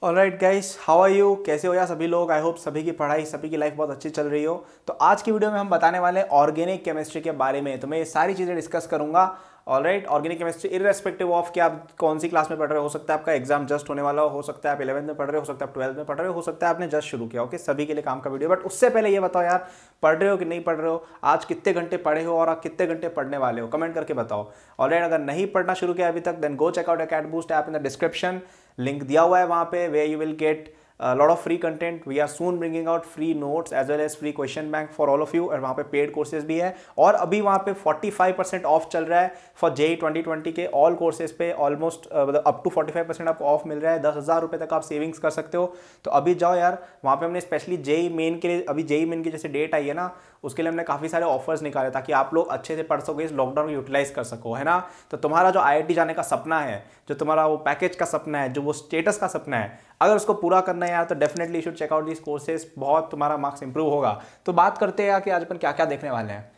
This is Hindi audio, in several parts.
Alright guys, how are you? कैसे हो यार सभी लोग? आई होप सभी की पढ़ाई, सभी की लाइफ बहुत अच्छी चल रही हो। तो आज की वीडियो में हम बताने वाले हैं ऑर्गेनिक केमिस्ट्री के बारे में। तो मैं ये सारी चीज़ें डिस्कस करूंगा। Alright, organic chemistry irrespective of कि आप कौन सी क्लास में पढ़ रहे हो सकता है आपका एग्जाम जस्ट होने वाला हो सकता है आप 11th में पढ़ रहे हो सकता है आप 12th में पढ़ रहे हो सकता है आपने जस्ट शुरू किया। ओके, सभी के लिए काम का वीडियो। बट उससे पहले ये बताओ यार, पढ़ रहे हो कि नहीं पढ़ रहे हो? आज कितने घंटे पढ़े हो और आप कितने घंटे पढ़ने वाले हो? कमेंट करके बताओ। ऑलराइट, अगर नहीं पढ़ना शुरू किया अभी तक then go check out academy boost app in the description. Link दिया हुआ है वहाँ पे, way you will get lot of free content. We are soon bringing out free notes as well as free question bank for all of you। और वहाँ पे पेड कोर्सेज भी है और अभी वहाँ पे 45% ऑफ चल रहा है फॉर जेई 2020 के ऑल कोर्सेज पे। ऑलमोस्ट मतलब अप टू 45% आपको ऑफ मिल रहा है। 10,000 रुपये तक आप सेविंग्स कर सकते हो। तो अभी जाओ यार, वहाँ पे हमने स्पेशली जेई मेन के लिए, अभी जेई मेन की जैसे डेट आई है ना, उसके लिए हमने काफ़ी सारे ऑफर्स निकाले ताकि आप लोग अच्छे से पढ़ सको, इस लॉकडाउन को यूटिलाइज कर सको, है ना। तो तुम्हारा जो आईआईटी जाने का सपना है, जो तुम्हारा वो पैकेज का सपना है, जो वो स्टेटस का सपना है, अगर उसको पूरा करना है यार तो definitely should check out this courses. बहुत तुम्हारा मार्क्स इंप्रूव होगा। तो बात करते हैं यार कि आज अपन क्या क्या देखने वाले हैं।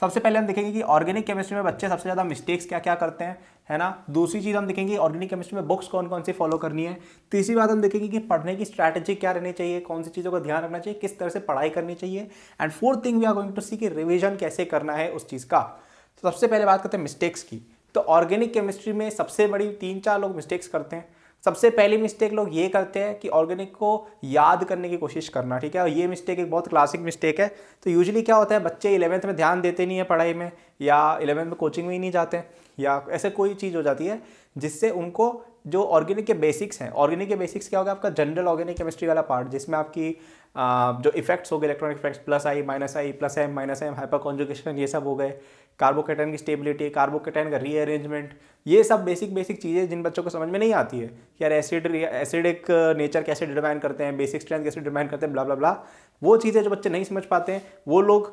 सबसे पहले हम देखेंगे कि ऑर्गेनिक केमिस्ट्री में बच्चे सबसे ज़्यादा मिस्टेक्स क्या क्या करते हैं, है ना। दूसरी चीज़ हम देखेंगे ऑर्गेनिक केमिस्ट्री में बुक्स कौन कौन सी फॉलो करनी है। तीसरी बात हम देखेंगे कि पढ़ने की स्ट्रैटेजी क्या रहनी चाहिए, कौन सी चीज़ों का ध्यान रखना चाहिए, किस तरह से पढ़ाई करनी चाहिए। And fourth thing we are going to see कि रिविजन कैसे करना है उस चीज़ का। तो सबसे पहले बात करते हैं मिस्टेक्स की। तो ऑर्गेनिक केमिस्ट्री में सबसे बड़ी 3-4 लोग मिस्टेक्स करते हैं। सबसे पहली मिस्टेक लोग ये करते हैं कि ऑर्गेनिक को याद करने की कोशिश करना, ठीक है। और ये मिस्टेक एक बहुत क्लासिक मिस्टेक है। तो यूजुअली क्या होता है, बच्चे 11th में ध्यान देते नहीं है पढ़ाई में, या 11th में कोचिंग में ही नहीं जाते हैं, या ऐसे कोई चीज़ हो जाती है जिससे उनको जो ऑर्गेनिक के बेसिक्स हैं, ऑर्गेनिक के बेसिक्स क्या होगा, आपका जनरल ऑर्गेनिक केमिस्ट्री वाला पार्ट जिसमें आपकी जो इफेक्ट्स हो गए, electronic effects, plus I minus I, plus M minus M, hyperconjugation, ये सब हो गए। कार्बोकेटाइन की स्टेबिलिटी, कार्बोकेटाइन का रीअरेंजमेंट, ये सब बेसिक चीज़ें जिन बच्चों को समझ में नहीं आती है कि यार एसिडिक नेचर कैसे डिटरमाइन करते हैं, बेसिक स्ट्रेंथ कैसे डिटरमाइन करते हैं, ब्ला ब्ला ब्ला, वो चीज़ें जो बच्चे नहीं समझ पाते हैं, वो लोग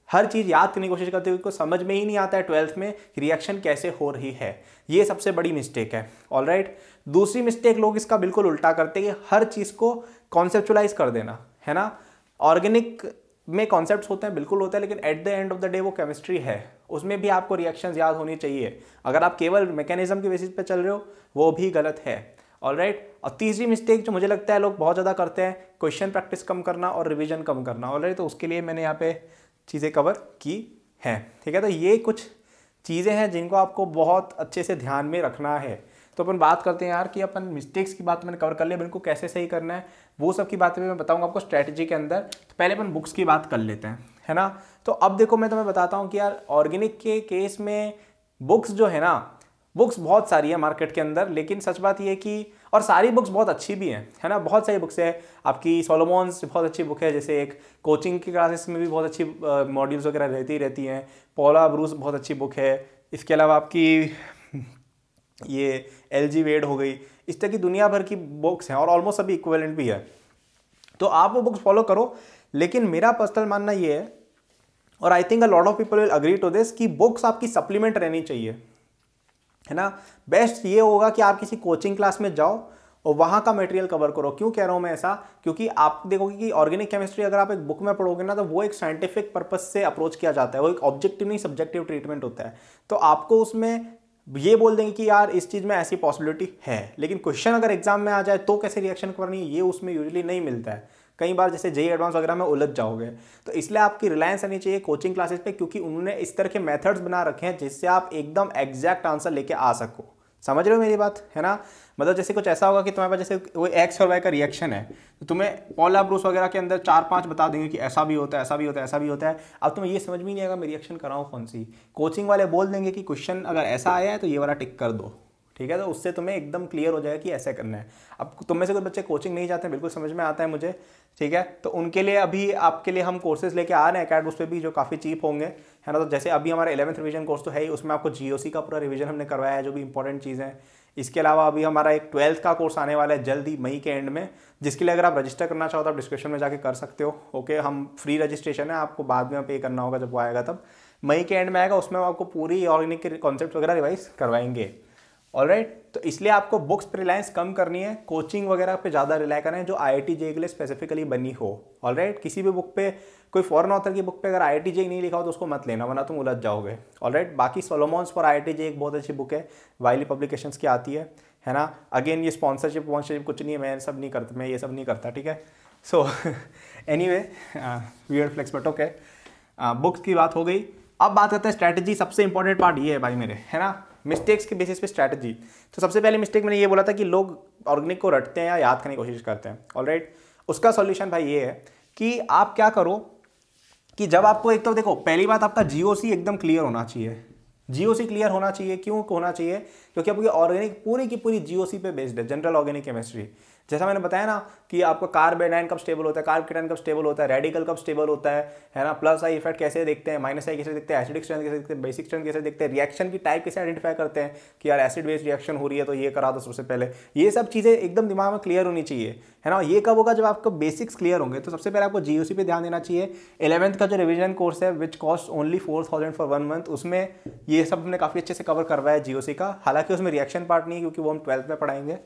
हर चीज़ याद करने की कोशिश करते हैं, उनको समझ में ही नहीं आता है 12th में रिएक्शन कैसे हो रही है। ये सबसे बड़ी मिस्टेक है। ऑलराइट, दूसरी मिस्टेक लोग इसका बिल्कुल उल्टा करते हैं कि हर चीज़ को कॉन्सेप्चुलाइज कर देना, है ना। ऑर्गेनिक में कॉन्सेप्ट्स होते हैं, बिल्कुल होता है, लेकिन at the end of the day वो केमिस्ट्री है, उसमें भी आपको रिएक्शंस याद होनी चाहिए। अगर आप केवल मैकेनिज्म के बेसिस पे चल रहे हो वो भी गलत है। ऑलराइट, और तीसरी मिस्टेक जो मुझे लगता है लोग बहुत ज़्यादा करते हैं, क्वेश्चन प्रैक्टिस कम करना और रिविजन कम करना। ऑलराइट, तो उसके लिए मैंने यहाँ पे चीज़ें कवर की हैं, ठीक है। तो ये कुछ चीज़ें हैं जिनको आपको बहुत अच्छे से ध्यान में रखना है। तो अपन बात करते हैं यार कि अपन मिस्टेक्स की बात मैंने कवर कर लिया, इनको कैसे सही करना है वो सब की बातें मैं बताऊंगा आपको स्ट्रैटेजी के अंदर। तो पहले अपन बुक्स की बात कर लेते हैं, है ना। तो अब देखो, मैं तुम्हें बताता हूँ कि यार ऑर्गेनिक के केस में बुक्स जो है ना, बुक्स बहुत सारी है मार्केट के अंदर, लेकिन सच बात ये है कि और सारी बुक्स बहुत अच्छी भी हैं, है ना। बहुत सारी बुक्स है आपकी, सोलोमॉन्स बहुत अच्छी बुक है, जैसे एक कोचिंग की क्लासेस में भी बहुत अच्छी मॉड्यूल्स वगैरह रहती हैं। पॉला ब्रूस बहुत अच्छी बुक है। इसके अलावा आपकी ये एलजी वेड हो गई, इस तरह की दुनिया भर की बुक्स हैं और ऑलमोस्ट सभी इक्विवेलेंट भी है। तो आप वो बुक्स फॉलो करो, लेकिन मेरा पर्सनल मानना ये है, और I think a lot of people will agree to this, कि बुक्स आपकी सप्लीमेंट रहनी चाहिए, है ना। बेस्ट ये होगा कि आप किसी कोचिंग क्लास में जाओ और वहाँ का मटेरियल कवर करो। क्यों कह रहा हूँ मैं ऐसा, क्योंकि आप देखोगे कि ऑर्गेनिक केमिस्ट्री अगर आप एक बुक में पढ़ोगे ना, तो वो एक साइंटिफिक पर्पज से अप्रोच किया जाता है, वो एक ऑब्जेक्टिव नहीं सब्जेक्टिव ट्रीटमेंट होता है। तो आपको उसमें ये बोल देंगे कि यार इस चीज़ में ऐसी पॉसिबिलिटी है, लेकिन क्वेश्चन अगर एग्जाम में आ जाए तो कैसे रिएक्शन करनी है, ये उसमें यूजुअली नहीं मिलता है। कई बार जैसे जेई एडवांस वगैरह में उलझ जाओगे। तो इसलिए आपकी रिलायंस रहनी चाहिए कोचिंग क्लासेस पे, क्योंकि उन्होंने इस तरह के मेथड्स बना रखे हैं जिससे आप एकदम एग्जैक्ट आंसर लेके आ सको। समझ रहे हो मेरी बात, है ना। मतलब जैसे कुछ ऐसा होगा कि तुम्हारे पास जैसे वो एक्स और वाई का रिएक्शन है, तो तुम्हें पॉला ब्रूस वगैरह के अंदर 4-5 बता देंगे कि ऐसा भी होता है, ऐसा भी होता है, ऐसा भी होता है। अब तुम्हें ये समझ में नहीं आएगा मैं रिएक्शन कराऊँ कौन सी। कोचिंग वाले बोल देंगे कि क्वेश्चन अगर ऐसा आया है तो ये वाला टिक कर दो, ठीक है। तो उससे तुम्हें एकदम क्लियर हो जाएगा कि ऐसे करना है। अब तुम में से कुछ बच्चे कोचिंग नहीं जाते हैं, बिल्कुल समझ में आता है मुझे, ठीक है। तो उनके लिए अभी आपके लिए हम कोर्सेज लेके आ रहे हैं अकेडमी पे भी, जो काफ़ी चीप होंगे, है ना। तो जैसे अभी हमारा 11th रिवीजन कोर्स तो है ही, उसमें आपको जीओसी का पूरा रिवीजन हमने करवाया है, जो भी इंपॉर्टेंट चीज़ें हैं। इसके अलावा अभी हमारा एक 12th का कोर्स आने वाला है जल्दी मई के एंड में, जिसके लिए अगर आप रजिस्टर करना चाहो तो आप डिस्क्रिप्शन में जाके कर सकते हो। ओके, हम फ्री रजिस्ट्रेशन है, आपको बाद में पे करना होगा जब वो आएगा, तब मई के एंड में आएगा। उसमें आपको पूरी ऑर्गेनिक के कॉन्सेप्ट वगैरह रिवाइज करवाएंगे। ऑलराइट, तो इसलिए आपको बुक्स पर रिलायंस कम करनी है, कोचिंग वगैरह पे ज़्यादा रिलाय करें जो आईआईटी जेई के लिए स्पेसिफिकली बनी हो। ऑलराइट, किसी भी बुक पे, कोई फॉरेन ऑथर की बुक पे अगर आईआईटी जेई नहीं लिखा हो तो उसको मत लेना, वरना तुम उलझ जाओगे। ऑलराइट, बाकी सोलोमॉन्स फॉर आईआईटी जेई एक बहुत अच्छी बुक है, वाइली पब्लिकेशंस की आती है है ना। अगेन ये स्पॉन्सरशिप कुछ नहीं है, मैं सब नहीं करता, मैं ये सब नहीं करता, ठीक है। So anyway weird flex, but okay. Books की बात हो गई, अब बात करते हैं स्ट्रैटेजी। सबसे इंपॉर्टेंट पार्ट ये है भाई मेरे, है ना, मिस्टेक्स के बेसिस पे स्ट्रैटेजी। तो सबसे पहले मिस्टेक मैंने ये बोला था कि लोग ऑर्गेनिक को रटते हैं या याद करने की कोशिश करते हैं, ऑलराइट। उसका सॉल्यूशन भाई ये है कि आप क्या करो कि जब आपको, एक तो देखो पहली बात, आपका जीओसी एकदम क्लियर होना चाहिए। जीओसी क्लियर होना चाहिए, क्यों होना चाहिए? क्योंकि आपकी ऑर्गेनिक पूरी की पूरी जीओसी पे बेस्ड है, जनरल ऑर्गेनिक केमिस्ट्री। जैसा मैंने बताया ना कि आपका कार्बेनाइन कब स्टेबल होता है, कार्बकेटाइन कब स्टेबल होता है, रेडिकल कब स्टेबल होता है ना, प्लस आई इफेक्ट कैसे देखते हैं, माइनस आई कैसे देखते हैं, एसिडिक स्ट्रेंथ कैसे देखते हैं, बेसिक स्ट्रेंथ कैसे देखते हैं, रिएक्शन की टाइप कैसे आइडेंटिफाई करते हैं कि यार एसिड बेस्ड रिएक्शन हो रही है तो ये करा दो सबसे पहले। ये सब चीज़ें एकदम दिमाग में क्लियर होनी चाहिए, है ना। ये कब होगा? जब आपको बेसिक्स क्लियर होंगे। तो सबसे पहले आपको जीओसी पे ध्यान देना चाहिए। 11th का जो रिवीजन कोर्स है which cost only 4000 for 1 month, उसमें ये सब हमने काफ़ी अच्छे से कवर करवाया जीओसी का। हालांकि उसमें रिएक्शन पार्ट नहीं है क्योंकि वो हम 12th में पढ़ाएंगे,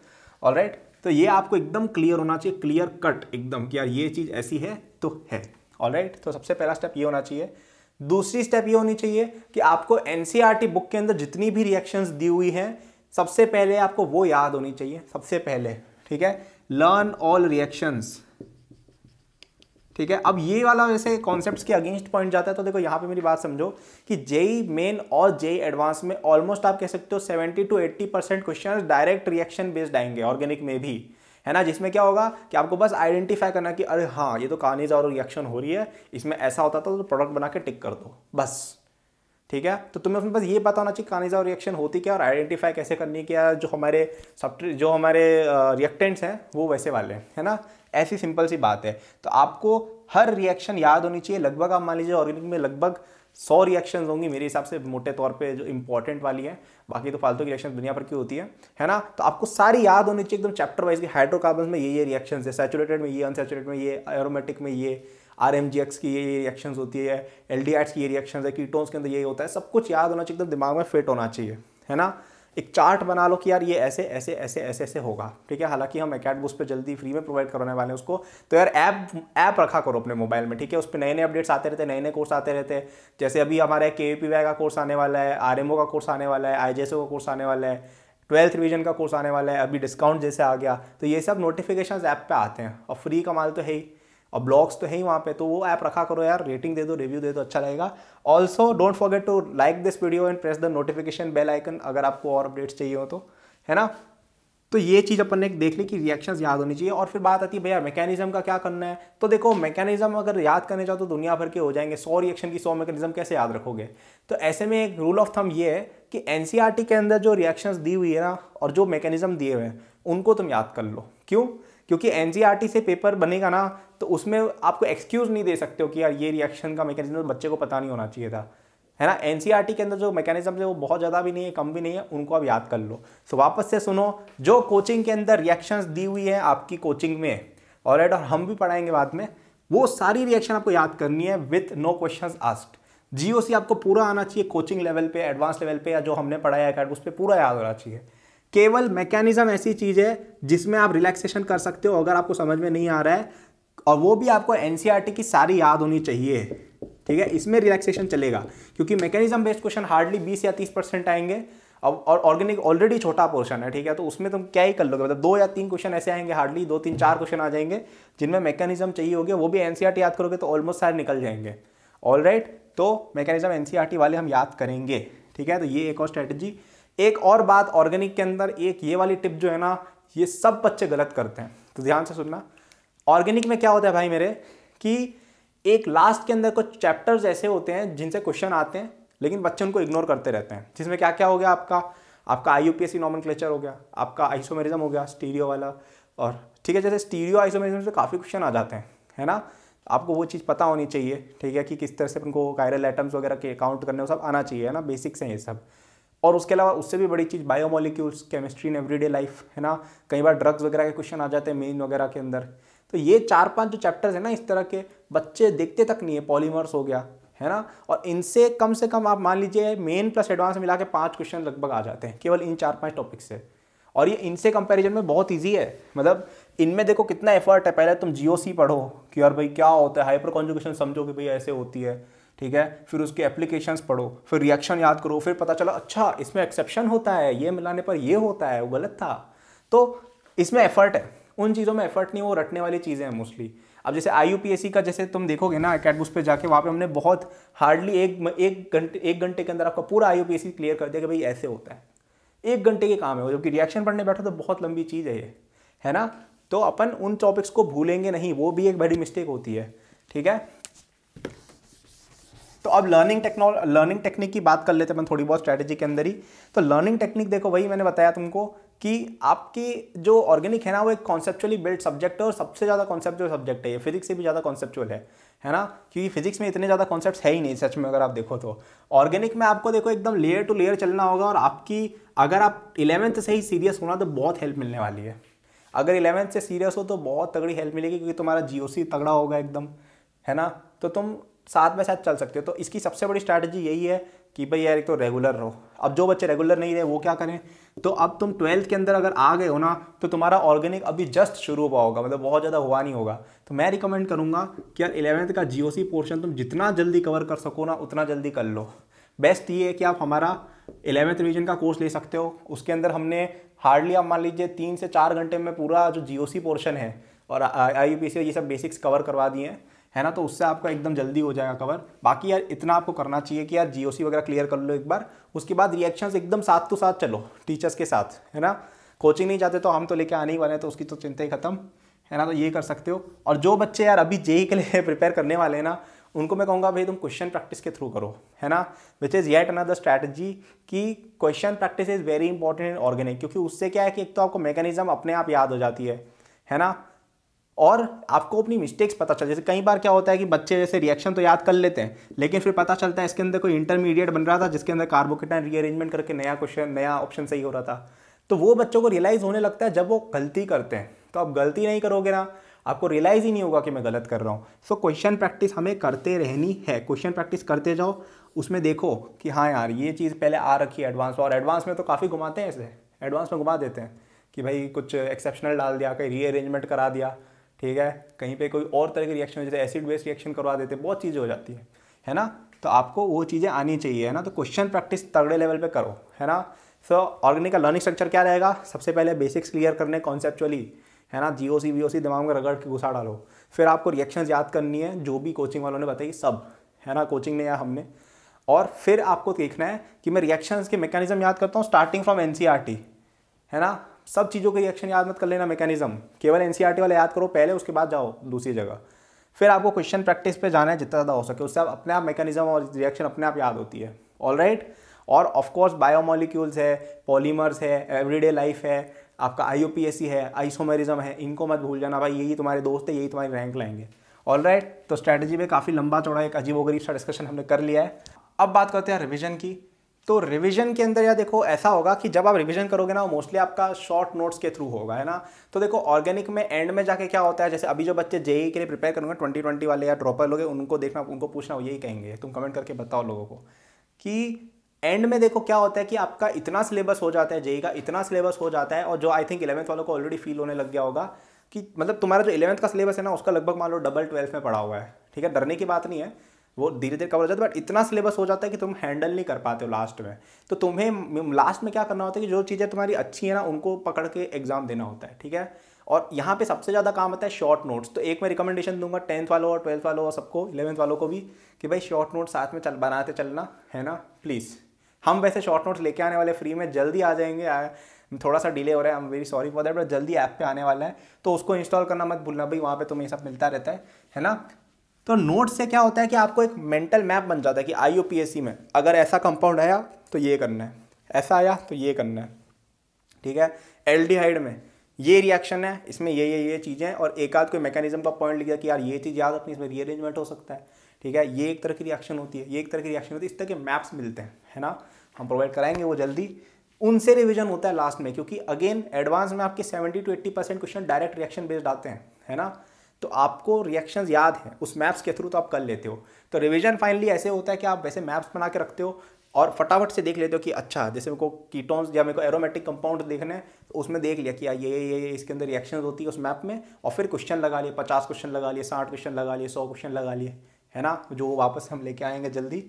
ऑलराइट। तो ये आपको एकदम क्लियर होना चाहिए, क्लियर कट एकदम कि यार ये चीज़ ऐसी है तो है, ऑलराइट। तो सबसे पहला स्टेप ये होना चाहिए। दूसरी स्टेप ये होनी चाहिए कि आपको एनसीईआरटी बुक के अंदर जितनी भी रिएक्शंस दी हुई हैं, सबसे पहले आपको वो याद होनी चाहिए, सबसे पहले, ठीक है। लर्न ऑल रिएक्शंस, ठीक है। अब ये वाला वैसे कॉन्सेप्ट्स के अगेंस्ट पॉइंट जाता है, तो देखो यहाँ पे मेरी बात समझो कि जेई मेन और जेई एडवांस में ऑलमोस्ट आप कह सकते हो 70 to 80% question direct reaction based आएंगे, ऑर्गेनिक में भी, है ना। जिसमें क्या होगा कि आपको बस आइडेंटिफाई करना कि अरे हाँ ये तो कानीज और रिएक्शन हो रही है, इसमें ऐसा होता था तो प्रोडक्ट बना के टिक कर दो बस, ठीक है। तो तुम्हें उसमें बस ये पता होना चाहिए कानीजा रिएक्शन होती क्या और आइडेंटिफाई कैसे करनी क्या, जो हमारे रिएक्टेंट्स हैं वो वैसे वाले हैं, है ना। ऐसी सिंपल सी बात है। तो आपको हर रिएक्शन याद होनी चाहिए। लगभग आप मान लीजिए ऑर्गेनिक में लगभग 100 रिएक्शन होंगी मेरे हिसाब से, मोटे तौर पे जो इंपॉर्टेंट वाली है, बाकी तो फालतू की रिएक्शन दुनिया भर की होती है ना। तो आपको सारी याद होनी चाहिए एकदम चैप्टर वाइज की। हाइड्रोकार्बन में ये रिएक्शन है, सैचुरेटेड में ये, अनसैचुरेटेड में ये, एरोमेटिक में ये, RMGX की ये रिएक्शंस होती है, एल्डिहाइड्स की ये रिएक्शंस है, कीटोन्स के अंदर ये होता है। सब कुछ याद होना चाहिए, एकदम दिमाग में फिट होना चाहिए, है ना। एक चार्ट बना लो कि यार ये ऐसे ऐसे ऐसे ऐसे ऐसे होगा, ठीक है। हालांकि हम एकेडबूस्ट पे जल्दी फ्री में प्रोवाइड करवाने वाले हैं उसको। तो यार ऐप रखा करो अपने मोबाइल में, ठीक है। उस पर नए नए अपडेट्स आते रहते हैं, नए नए कोर्स आते रहते हैं। जैसे अभी हमारे KVPY का कोर्स आने वाला है, RMO का कोर्स आने वाला है, IJSO का कोर्स आने वाला है, 12th रिवीजन का कोर्स आने वाला है, अभी डिस्काउंट जैसे आ गया। तो ये सब नोटिफिकेशन ऐप पे आते हैं और फ्री का माल तो है ही, और ब्लॉग्स तो है ही वहाँ पे। तो वो ऐप रखा करो यार, रेटिंग दे दो, रिव्यू दे दो, अच्छा लगेगा। Also don't forget to like this video and press the notification bell icon अगर आपको और अपडेट्स चाहिए हो तो, है ना। तो ये चीज़ अपन ने देख ली कि रिएक्शंस याद होनी चाहिए। और फिर बात आती है भैया मैकेनिज्म का क्या करना है। तो देखो मैकेनिज्म अगर याद करने जाओ तो दुनिया भर के हो जाएंगे। 100 रिएक्शन की 100 मैकेनिज्म कैसे याद रखोगे। तो ऐसे में एक रूल ऑफ थंब ये है कि एनसीईआरटी के अंदर जो रिएक्शंस दी हुई है ना और जो मैकेनिज्म दिए हुए हैं उनको तुम याद कर लो। क्यों? क्योंकि एनसीईआरटी से पेपर बनेगा ना तो उसमें आपको एक्सक्यूज नहीं दे सकते हो कि यार ये रिएक्शन का मैकेनिज्म बच्चे को पता नहीं होना चाहिए था, है ना। एनसीईआरटी के अंदर जो मैकेनिज्म है वो बहुत ज़्यादा भी नहीं है, कम भी नहीं है, उनको आप याद कर लो। सो वापस से सुनो, जो कोचिंग के अंदर रिएक्शंस दी हुई है आपकी कोचिंग में, ऑलराइट, और हम भी पढ़ाएंगे बाद में, वो सारी रिएक्शन आपको याद करनी है with no questions asked. GOC आपको पूरा आना चाहिए, कोचिंग लेवल पे, एडवांस लेवल पे, या जो हमने पढ़ाया है उस पर पूरा याद होना चाहिए। केवल मैकेनिज्म ऐसी चीज़ है जिसमें आप रिलैक्सेशन कर सकते हो अगर आपको समझ में नहीं आ रहा है, और वो भी आपको एनसीईआरटी की सारी याद होनी चाहिए, ठीक है। इसमें रिलैक्सेशन चलेगा क्योंकि मैकेनिज्म बेस्ड क्वेश्चन हार्डली 20 या 30% आएंगे, और ऑर्गेनिक ऑलरेडी छोटा पोर्शन है, ठीक है। तो उसमें तुम क्या ही कर लोगे, मतलब 2 या 3 क्वेश्चन ऐसे आएंगे, हार्डली 2, 3, 4 क्वेश्चन आ जाएंगे जिनमें मैकेनिज्म चाहिए होगे, वो भी एनसीईआरटी याद करोगे तो ऑलमोस्ट सारे निकल जाएंगे, ऑलराइट। तो मैकेनिज्म एनसीईआरटी वाले हम याद करेंगे, ठीक है। तो ये एक और स्ट्रेटजी। एक और बात ऑर्गेनिक के अंदर, एक ये वाली टिप जो है ना, ये सब बच्चे गलत करते हैं, तो ध्यान से सुनना। ऑर्गेनिक में क्या होता है भाई मेरे कि एक लास्ट के अंदर कुछ चैप्टर्स ऐसे होते हैं जिनसे क्वेश्चन आते हैं लेकिन बच्चे उनको इग्नोर करते रहते हैं। जिसमें क्या क्या हो गया, आपका IUPAC नॉमेनक्लेचर हो गया, आपका आइसोमेरिज्म हो गया, स्टीरियो वाला, और ठीक है, जैसे स्टीरियो आइसोमेरिज्म से काफ़ी क्वेश्चन आ जाते हैं, है ना। आपको वो चीज़ पता होनी चाहिए, ठीक है, कि किस तरह से उनको कायरल एटम्स वगैरह के काउंट करने वो सब आना चाहिए, है ना, बेसिक्स हैं ये सब। और उसके अलावा उससे भी बड़ी चीज़ biomolecules, chemistry in everyday life, है ना। कई बार ड्रग्स वगैरह के क्वेश्चन आ जाते हैं मेन वगैरह के अंदर। तो ये 4-5 जो चैप्टर्स है ना इस तरह के, बच्चे देखते तक नहीं है। पॉलीमर्स हो गया, है ना, और इनसे कम से कम आप मान लीजिए मेन प्लस एडवांस मिला के 5 क्वेश्चन लगभग आ जाते हैं केवल इन 4-5 टॉपिक से। और ये इनसे कंपैरिजन में बहुत ईजी है। मतलब इनमें देखो कितना एफर्ट है। पहले तुम जीओसी पढ़ो कि यार भाई क्या होता है, हाइपर कॉन्जुगेशन समझो कि भाई ऐसे होती है, ठीक है, फिर उसके एप्लीकेशंस पढ़ो, फिर रिएक्शन याद करो, फिर पता चला अच्छा इसमें एक्सेप्शन होता है, ये मिलाने पर ये होता है, वो गलत था। तो इसमें एफर्ट है, उन चीज़ों में एफर्ट नहीं, वो रटने वाली चीज़ें हैं मोस्टली। अब जैसे IUPAC का जैसे तुम देखोगे ना अकेडबुक्स पे जाके, वहाँ पे हमने बहुत हार्डली एक घंटे के अंदर आपका पूरा IUPAC क्लियर कर दिया कि भाई ऐसे होता है। 1 घंटे के काम है वो, जबकि रिएक्शन पढ़ने बैठो तो बहुत लंबी चीज़ है ये, है ना। तो अपन उन टॉपिक्स को भूलेंगे नहीं, वो भी एक बड़ी मिस्टेक होती है, ठीक है। तो अब लर्निंग टेक्निक की बात कर लेते हैं अपन थोड़ी बहुत स्ट्रैटेजी के अंदर ही। तो लर्निंग टेक्निक देखो, वही मैंने बताया तुमको कि आपकी जो ऑर्गेनिक है ना वो एक कॉन्सेप्चुअली बिल्ड सब्जेक्ट है, और सबसे ज़्यादा कॉन्सेप्चुअल सब्जेक्ट है ये, फिजिक्स से भी ज़्यादा कॉन्सेप्चुअल है ना, क्योंकि फिजिक्स में इतने ज़्यादा कॉन्सेप्ट्स है ही नहीं सच में अगर आप देखो तो। ऑर्गेनिक में आपको देखो एकदम लेयर टू लेयर चलना होगा, और आपकी अगर आप 11th से ही सीरियस होना तो बहुत हेल्प मिलने वाली है। अगर 11th से सीरियस हो तो बहुत तगड़ी हेल्प मिलेगी, क्योंकि तुम्हारा GOC तगड़ा होगा एकदम, है ना। तो तुम साथ में साथ चल सकते हो। तो इसकी सबसे बड़ी स्ट्रैटेजी यही है कि भाई यार एक तो रेगुलर रहो। अब जो बच्चे रेगुलर नहीं रहे वो क्या करें, तो अब तुम 12th के अंदर अगर आ गए हो ना, तो तुम्हारा ऑर्गेनिक अभी जस्ट शुरू हुआ होगा, मतलब बहुत ज़्यादा हुआ नहीं होगा। तो मैं रिकमेंड करूँगा कि यार 11th का GOC पोर्शन तुम जितना जल्दी कवर कर सको ना उतना जल्दी कर लो। बेस्ट ये है कि आप हमारा 11th रिवीजन का कोर्स ले सकते हो। उसके अंदर हमने हार्डली आप मान लीजिए 3 से 4 घंटे में पूरा जो GOC पोर्शन है और IUPAC ये सब बेसिक्स कवर करवा दिए हैं, है ना। तो उससे आपका एकदम जल्दी हो जाएगा कवर। बाकी यार इतना आपको करना चाहिए कि यार GOC वगैरह क्लियर कर लो एक बार, उसके बाद रिएक्शंस एकदम साथ तो साथ चलो टीचर्स के साथ, है ना। कोचिंग नहीं चाहते तो हम तो लेके आने ही वाले हैं, तो उसकी तो चिंता ही खत्म, है ना। तो ये कर सकते हो। और जो बच्चे यार अभी JEE के लिए प्रिपेयर करने वाले हैं ना, उनको मैं कहूँगा भाई तुम क्वेश्चन प्रैक्टिस के थ्रू करो, है ना, which is yet another strategy कि question practice is very important in organic. क्योंकि उससे क्या है कि एक तो आपको मैकेनिज्म अपने आप याद हो जाती है ना, और आपको अपनी मिस्टेक्स पता चल। जैसे कई बार क्या होता है कि बच्चे जैसे रिएक्शन तो याद कर लेते हैं, लेकिन फिर पता चलता है इसके अंदर कोई इंटरमीडिएट बन रहा था जिसके अंदर कार्बोकेटाइन रीअरेंजमेंट करके नया ऑप्शन सही हो रहा था। तो वो बच्चों को रियलाइज़ होने लगता है जब वो गलती करते हैं। तो आप गलती नहीं करोगे ना, आपको रियलाइज़ ही नहीं होगा कि मैं गलत कर रहा हूँ। सो क्वेश्चन प्रैक्टिस हमें करते रहनी है, क्वेश्चन प्रैक्टिस करते जाओ। उसमें देखो कि हाँ यार ये चीज़ पहले आ रखी है एडवांस, और एडवांस में तो काफ़ी घुमाते हैं, ऐसे एडवांस में घुमा देते हैं कि भाई कुछ एक्सेप्शनल डाल दिया, कहीं रीअरेंजमेंट करा दिया, ठीक है, कहीं पे कोई और तरह की रिएक्शन जैसे एसिड बेस रिएक्शन करवा देते हैं, बहुत चीज़ें हो जाती है ना। तो आपको वो चीज़ें आनी चाहिए, है ना। तो क्वेश्चन प्रैक्टिस तगड़े लेवल पे करो, है ना। सो ऑर्गेनिक का लर्निंग स्ट्रक्चर क्या रहेगा, सबसे पहले बेसिक्स क्लियर करने कॉन्सेप्चुअली, है ना। GOC VOC दिमाग में रगड़ के घुसा डालो। फिर आपको रिएक्शंस याद करनी है जो भी कोचिंग वालों ने बताई सब, है ना, कोचिंग ने या हमने। और फिर आपको देखना है कि मैं रिएक्शंस के मैकेनिज्म याद करता हूँ स्टार्टिंग फ्रॉम NCERT, है ना। सब चीज़ों के रिएक्शन याद मत कर लेना मैकेनिज्म, केवल NCERT वाले याद करो पहले, उसके बाद जाओ दूसरी जगह। फिर आपको क्वेश्चन प्रैक्टिस पे जाना है जितना ज़्यादा हो सके, उससे आप अपने आप मैकेनिज्म और रिएक्शन अपने आप याद होती है। ऑलराइट। और ऑफकोर्स बायोमोलिक्यूल्स है, पॉलीमर्स है, एवरीडे लाइफ है, आपका IUPAC है, आइसोमेरिज्म है, इनको मत भूल जाना भाई, यही तुम्हारे दोस्त है, यही तुम्हारी रैंक लाएंगे। ऑलराइट। तो स्ट्रैटेजी पे काफ़ी लंबा चौड़ा एक अजीबोगरीब सा डिस्कशन हमने कर लिया है। अब बात करते हैं रिविजन की। तो रिवीजन के अंदर यार देखो ऐसा होगा कि जब आप रिवीजन करोगे ना, मोस्टली आपका शॉर्ट नोट्स के थ्रू होगा, है ना। तो देखो ऑर्गेनिक में एंड में जाके क्या होता है, जैसे अभी जो बच्चे JEE के लिए प्रिपेयर करेंगे 2020 वाले या ड्रॉपर लोग, उनको देखना, उनको पूछना, वो यही कहेंगे, तुम कमेंट करके बताओ लोगों को कि एंड में देखो क्या होता है कि आपका इतना सिलेबस हो जाता है, JEE का इतना सिलेबस हो जाता है, और जो आई थिंक 11th वालों को ऑलरेडी फील होने लग गया होगा कि मतलब तुम्हारा जो 11th का सिलेबस है ना, उसका लगभग मान लो डबल 12th में पड़ा हुआ है, ठीक है। डरने की बात नहीं है, वो धीरे धीरे कवर हो जाता है, बट इतना सिलेबस हो जाता है कि तुम हैंडल नहीं कर पाते हो लास्ट में। तो तुम्हें लास्ट में क्या करना होता है कि जो चीज़ें तुम्हारी अच्छी है ना, उनको पकड़ के एग्जाम देना होता है, ठीक है। और यहाँ पे सबसे ज़्यादा काम आता है शॉर्ट नोट्स। तो एक मैं रिकमेंडेशन दूंगा 10th वालों और 12th वालों और सबको, 11th वालों को भी, कि भाई शॉर्ट नोट्स साथ में बनाते चलना, है ना, प्लीज़। हम वैसे शॉर्ट नोट्स लेके आने वाले फ्री में, जल्दी आ जाएंगे, थोड़ा सा डिले हो रहा है, I am very sorry for that, but जल्दी ऐप पे आने वाला है, तो उसको इंस्टॉल करना मत भूलना भाई, वहाँ पे तुम्हें ये सब मिलता रहता है ना। तो नोट से क्या होता है कि आपको एक मेंटल मैप बन जाता है कि IUPAC में अगर ऐसा कंपाउंड आया तो ये करना है, ऐसा आया तो ये करना है, ठीक है। एल्डिहाइड में ये रिएक्शन है, इसमें ये चीज़ें, और एक आध कोई मैकेनिज्म का पॉइंट लिख दिया कि यार ये चीज़ याद रखनी, इसमें रीअरेंजमेंट हो सकता है, ठीक है, ये एक तरह की रिएक्शन होती है, ये एक तरह की रिएक्शन होती है, इस तरह के मैप्स मिलते हैं, है ना, हम प्रोवाइड कराएंगे वो जल्दी। उनसे रिवीजन होता है लास्ट में, क्योंकि अगेन एडवांस में आपके 70 to 80% question direct reaction based आते हैं, है ना। तो आपको रिएक्शंस याद हैं उस मैप्स के थ्रू, तो आप कर लेते हो। तो रिवीजन फाइनली ऐसे होता है कि आप वैसे मैप्स बना के रखते हो और फटाफट से देख लेते हो कि अच्छा, जैसे मेरे को कीटोन्स या मेरे को एरोमेटिक कंपाउंड देखने हैं, तो उसमें देख लिया कि ये इसके अंदर रिएक्शंस होती है उस मैप में, और फिर क्वेश्चन लगा लिए, 50 क्वेश्चन लगा लिए, 60 क्वेश्चन लगा लिए, 100 क्वेश्चन लगा लिए, है ना, जो वापस हम लेके आएंगे जल्दी।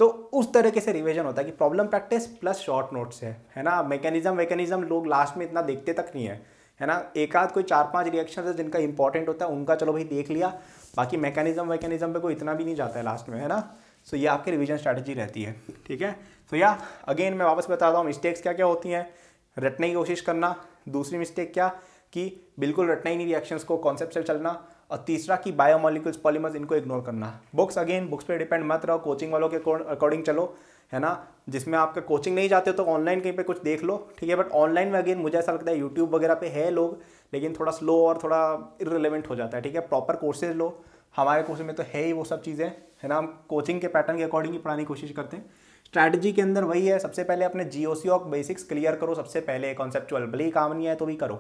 तो उस तरीके से रिवीजन होता है कि problem practice plus short notes है ना। मैकेनिज्म लोग लास्ट में इतना देखते तक नहीं है ना। एक आध कोई 4-5 रिएक्शन है जिनका इंपॉर्टेंट होता है उनका चलो भाई देख लिया, बाकी मैकेनिज्म पे कोई इतना भी नहीं जाता है लास्ट में, है ना। सो ये आपकी रिवीजन स्ट्रैटेजी रहती है, ठीक है। तो या अगेन मैं वापस बताता हूँ मिस्टेक्स क्या क्या होती हैं। रटने की कोशिश करना, दूसरी मिस्टेक क्या कि बिल्कुल रटना ही नहीं रिएक्शंस को, कॉन्सेप्ट से चलना, और तीसरा कि बायोमोलिक्यूल्स पॉलीमर्स इनको इग्नोर करना। बुक्स पे डिपेंड मत रहो, कोचिंग वालों के अकॉर्डिंग चलो, है ना। जिसमें आपका कोचिंग नहीं जाते तो ऑनलाइन कहीं पे कुछ देख लो, ठीक है। बट ऑनलाइन में अगेन मुझे ऐसा लगता है यूट्यूब वगैरह पे है लोग, लेकिन थोड़ा स्लो और थोड़ा इररिलेवेंट हो जाता है, ठीक है। प्रॉपर कोर्सेज लो, हमारे कोर्स में तो है ही वो सब चीज़ें, है ना। हम कोचिंग के पैटर्न के अकॉर्डिंग ही पढ़ाने की कोशिश करते हैं। स्ट्रैटेजी के अंदर वही है, सबसे पहले अपने जीओसी और बेसिक्स क्लियर करो सबसे पहले, कॉन्सेप्चुअल भले ही काम नहीं है तो भी करो,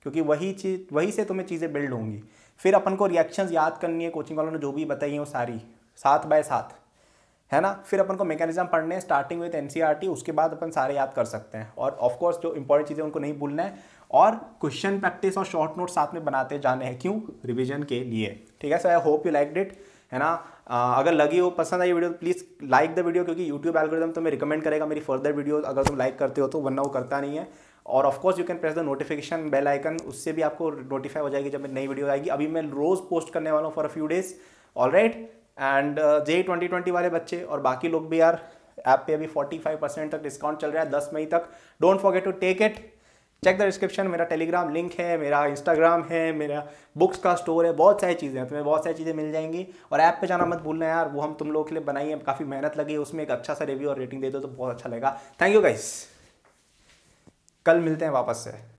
क्योंकि वही से तुम्हें चीज़ें बिल्ड होंगी। फिर अपन को रिएक्शंस याद करनी है, कोचिंग वालों ने जो भी बताई है वो सारी 7/7, है ना। फिर अपन को मैकेनिज्म पढ़ने हैं स्टार्टिंग विद एनसीईआरटी, उसके बाद अपन सारे याद कर सकते हैं। और ऑफ कोर्स जो इंपॉर्टेंट चीज़ें उनको नहीं भूलना है, और क्वेश्चन प्रैक्टिस और शॉर्ट नोट साथ में बनाते जाने हैं, क्यों, रिवीजन के लिए, ठीक है। So I hope you liked it, है ना। अगर लगी हो, पसंद आई वीडियो तो प्लीज़ लाइक द वीडियो, क्योंकि यूट्यूब एल्गोरिथम तुम्हें रिकमेंड करेगा मेरी फर्दर वीडियो अगर तुम लाइक करते हो तो, वरना वो करता नहीं है। और of course you can press the notification bell icon, उससे भी आपको नोटिफाई हो जाएगी जब मेरी नई वीडियो आएगी। अभी मैं रोज़ पोस्ट करने वाला हूँ for a few days, alright. And JEE 2020 वाले बच्चे और बाकी लोग भी यार, ऐप पे अभी 45% तक डिस्काउंट चल रहा है 10 मई तक। Don't forget to take it, check the description, मेरा टेलीग्राम लिंक है, मेरा इंस्टाग्राम है, मेरा बुक्स का स्टोर है, बहुत सारी चीज़ें हैं, तुम्हें बहुत सारी चीज़ें मिल जाएंगी। और ऐप पे जाना मत भूलना यार, वो हम तुम लोगों के लिए बनाई है, काफ़ी मेहनत लगी है उसमें, एक अच्छा सा रिव्यू और रेटिंग दे दो तो बहुत अच्छा लगेगा। थैंक यू गाइस, कल मिलते हैं वापस से।